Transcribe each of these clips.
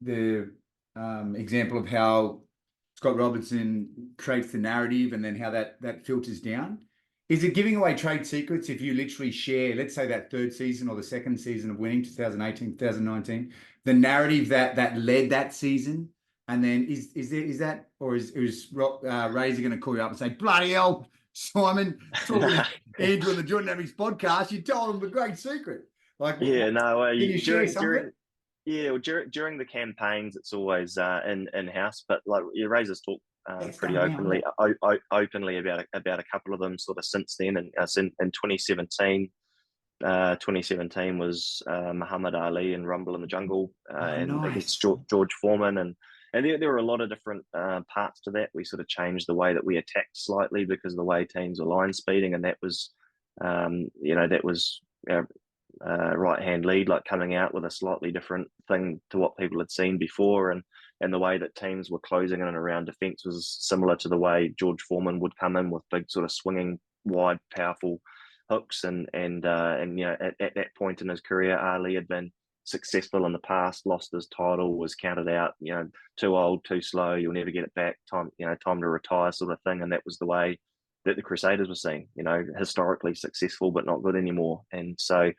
example of how Scott Robertson creates the narrative and then how that filters down. Is it giving away trade secrets if you literally share, let's say, that third season or the second season of winning, 2018, 2019, the narrative that led that season? And then is that, or is Razor going to call you up and say, bloody hell, Simon, talking to Andrew on the Joint Dynamics podcast, you told him the great secret. Like, yeah, no, can you share something? During the campaigns, it's always in house, but like your Razor's talk pretty openly about a couple of them sort of since then, and in 2017. 2017 was Muhammad Ali and Rumble in the Jungle against George Foreman, and there were a lot of different parts to that. We sort of changed the way that we attacked slightly because of the way teams were line speeding, and that was right hand lead, like coming out with a slightly different thing to what people had seen before, and the way that teams were closing in and around defence was similar to the way George Foreman would come in with big sort of swinging wide, powerful hooks, and at that point in his career, Ali had been successful in the past, lost his title, was counted out, too old, too slow, you'll never get it back, time to retire, sort of thing. And that was the way that the Crusaders were seen, historically successful but not good anymore, and so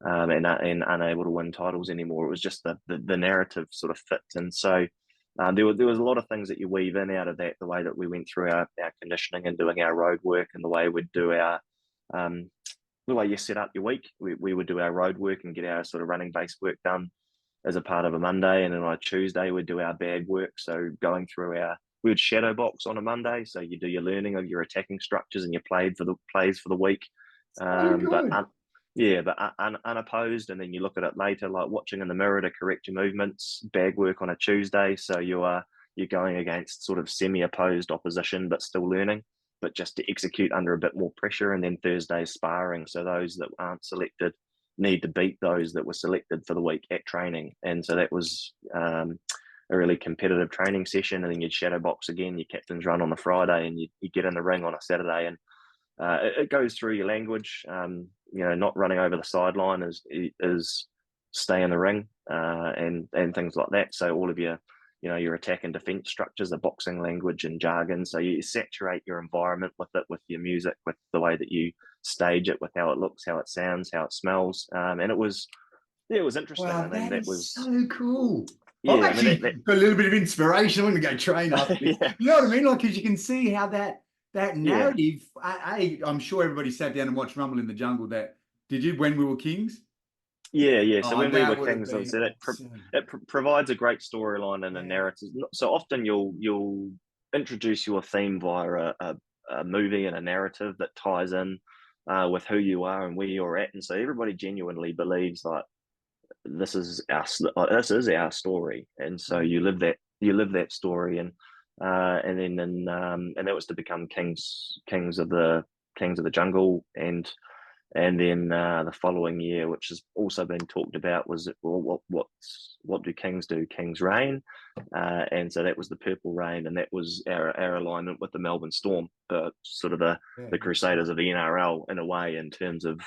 and unable to win titles anymore. It was just the narrative sort of fit, and so there was a lot of things that you weave in out of that, the way that we went through our conditioning and doing our road work, and the way we'd do our the way you set up your week. We would do our road work and get our sort of running base work done as a part of a Monday, and then on a Tuesday we'd do our bag work. So going through we would shadow box on a Monday, so you do your learning of your attacking structures and your plays for the week. Unopposed, and then you look at it later, like watching in the mirror to correct your movements. Bag work on a Tuesday, so you're going against sort of semi-opposed opposition, but still learning, but just to execute under a bit more pressure. And then Thursday sparring, so those that aren't selected need to beat those that were selected for the week at training. And so that was a really competitive training session. And then you'd shadow box again, your captain's run on the Friday, and you get in the ring on a Saturday. And it goes through your language. Not running over the sideline is stay in the ring, and things like that. So all of your attack and defense structures are boxing language and jargon. So you saturate your environment with it, with your music, with the way that you stage it, with how it looks, how it sounds, how it smells. And it was interesting. Wow, that was so cool. Yeah, I've actually got a little bit of inspiration. I'm going to go train after this. Yeah. You know what I mean? Like, because you can see how that narrative. I'm sure everybody sat down and watched Rumble in the Jungle. Did you, when we were kings? Yeah. So when we were kings, it provides a great storyline and a narrative. So often you'll introduce your theme via a movie and a narrative that ties in with who you are and where you're at, and so everybody genuinely believes like this is our story, and so you live that story, and that was to become kings of the jungle, and then the following year, which has also been talked about, was what do kings do? Kings reign, and so that was the purple rain, and that was our alignment with the Melbourne Storm, sort of the Crusaders of the NRL in a way, in terms of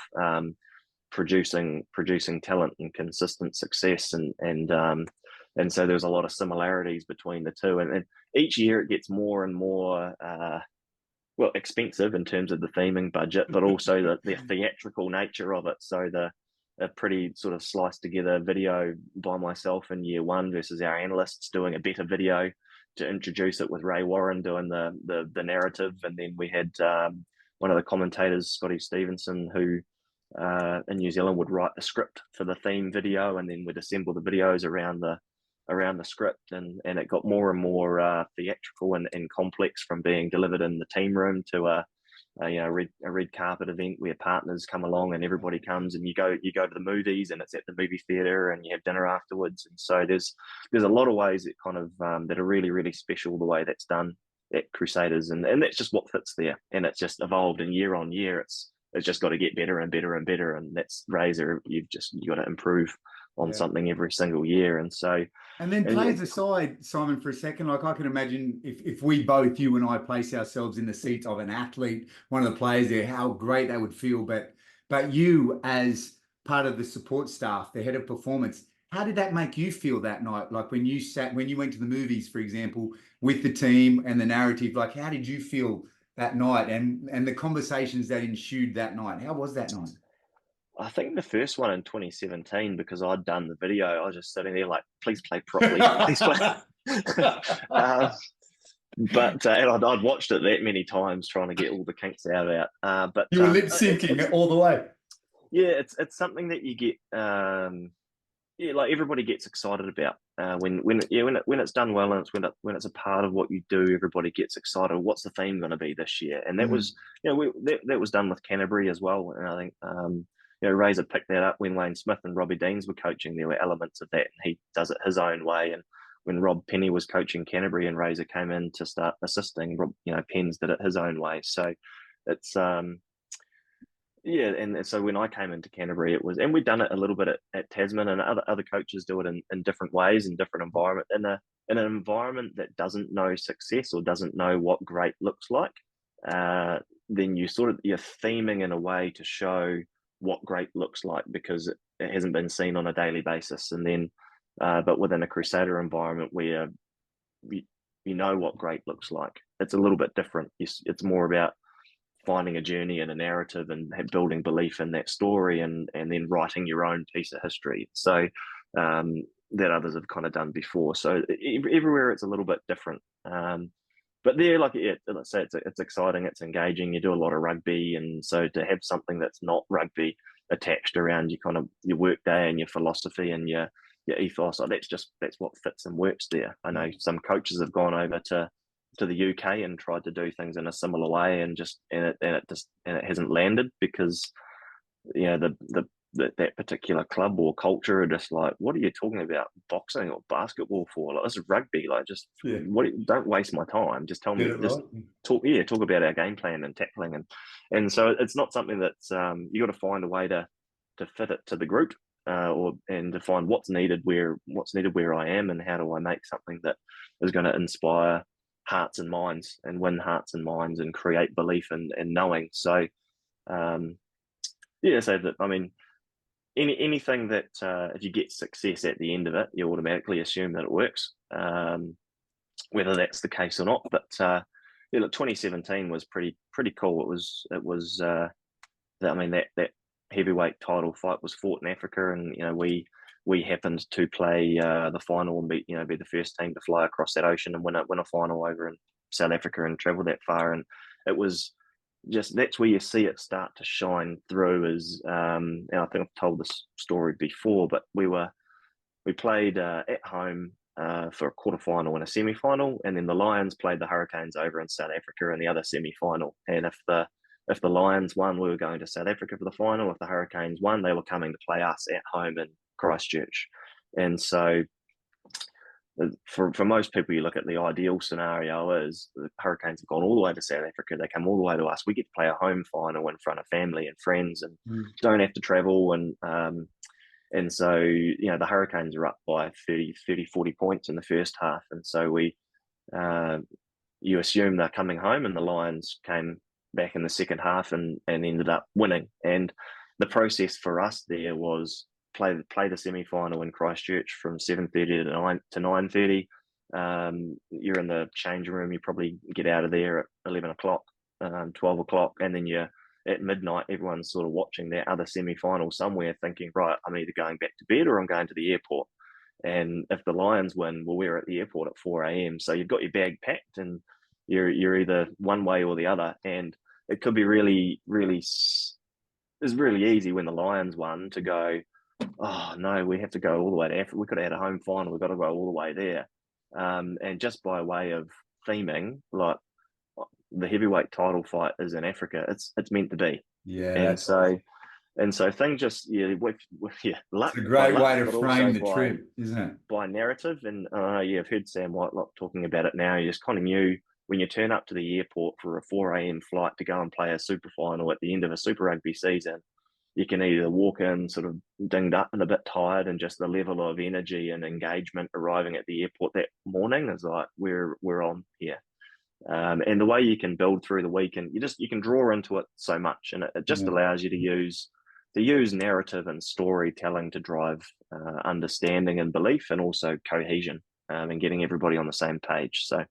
producing talent and consistent success, and so there's a lot of similarities between the two, and each year it gets more and more expensive in terms of the theming budget, but also the theatrical nature of it. So a pretty sort of sliced together video by myself in year one versus our analysts doing a better video to introduce it, with Ray Warren doing the narrative, and then we had one of the commentators, Scotty Stevenson, who in New Zealand would write the script for the theme video, and then we'd assemble the videos around the script, and it got more and more theatrical and complex, from being delivered in the team room to a red carpet event where partners come along and everybody comes, and you go to the movies, and it's at the movie theater, and you have dinner afterwards. And so there's a lot of ways that kind of that are really, really special, the way that's done at Crusaders, and that's just what fits there, and it's just evolved, and year on year it's just got to get better and better and better, and that's Razor. You got to improve on something every single year. And so, and then players aside, Simon, for a second, like I can imagine if we both, you and I, place ourselves in the seats of an athlete, one of the players there, how great that would feel. But you, as part of the support staff, the head of performance, How did that make you feel that night? Like when you went to the movies, for example, with the team and the narrative, like how did you feel that night and the conversations that ensued that night? How was that night? I think the first one in 2017, because I'd done the video, I was just sitting there like, please play properly, please play. um, and I'd watched it that many times trying to get all the kinks out of it. You were lip syncing all the way. Yeah, it's something that you get. Yeah, like everybody gets excited about when it's done well, and when it's a part of what you do. Everybody gets excited. What's the theme going to be this year? And that was, that was done with Canterbury as well. And I think Razor picked that up when Wayne Smith and Robbie Deans were coaching. There were elements of that, and he does it his own way. And when Rob Penny was coaching Canterbury and Razor came in to start assisting, Rob, Pens did it his own way. So it's yeah, and so when I came into Canterbury, it was, and we'd done it a little bit at Tasman, and other coaches do it in different ways, in different environment, in an environment that doesn't know success or doesn't know what great looks like. Then you're theming in a way to show what great looks like, because it hasn't been seen on a daily basis. And then, but within a Crusader environment where you know what great looks like, it's a little bit different. It's more about finding a journey and a narrative and building belief in that story, and then writing your own piece of history. So that others have kind of done before. So everywhere it's a little bit different. But there, let's say it's exciting, it's engaging. You do a lot of rugby, and so to have something that's not rugby attached around your work day and your philosophy and your ethos, that's what fits and works there. I know some coaches have gone over to the UK and tried to do things in a similar way, and it hasn't landed, because that particular club or culture are just like, what are you talking about boxing or basketball for? Like, this is rugby. Like, don't waste my time. Just tell me, talk about our game plan and tackling, and so it's not something that's you got to find a way to fit it to the group, and to find what's needed where I am, and how do I make something that is going to inspire hearts and minds, and win hearts and minds, and create belief and knowing. So so that, I mean, anything that if you get success at the end of it, you automatically assume that it works, whether that's the case or not. But 2017 was pretty cool. It was that heavyweight title fight was fought in Africa, and we happened to play the final and be the first team to fly across that ocean and win a final over in South Africa and travel that far. And it was just, that's where you see it start to shine through. And I think I've told this story before, but we played at home for a quarterfinal and a semi-final, and then the Lions played the Hurricanes over in South Africa in the other semi-final. And if the Lions won, we were going to South Africa for the final. If the Hurricanes won, they were coming to play us at home in Christchurch. And so for most people, you look at the ideal scenario is the Hurricanes have gone all the way to South Africa. They come all the way to us. We get to play a home final in front of family and friends, and don't have to travel. And so, the Hurricanes are up by 30, 40 points in the first half. And so you assume they're coming home, and the Lions came back in the second half and ended up winning. And the process for us there was play the semi-final in Christchurch from 7:30 to 9:30. You're in the changing room. You probably get out of there at 11 o'clock, 12 o'clock, and then at midnight, everyone's sort of watching that other semi-final somewhere, thinking, right, I'm either going back to bed or I'm going to the airport. And if the Lions win, well, we're at the airport at 4 a.m. So you've got your bag packed, and you're either one way or the other. And it could be really, really, it's really easy when the Lions won to go, oh no, we have to go all the way to Africa. We could have had a home final. We've got to go all the way there. And just by way of theming, like, the heavyweight title fight is in Africa. It's meant to be. Yeah. And so things just, luck. It's a great way to frame the trip, isn't it? By narrative. And I've heard Sam Whitelock talking about it now. You just kind of knew when you turn up to the airport for a 4 a.m. flight to go and play a super final at the end of a Super Rugby season, you can either walk in sort of dinged up and a bit tired, and just the level of energy and engagement arriving at the airport that morning is like, we're on here. And the way you can build through the week, and you can draw into it so much, and it just allows you to use use narrative and storytelling to drive understanding and belief, and also cohesion, and getting everybody on the same page. So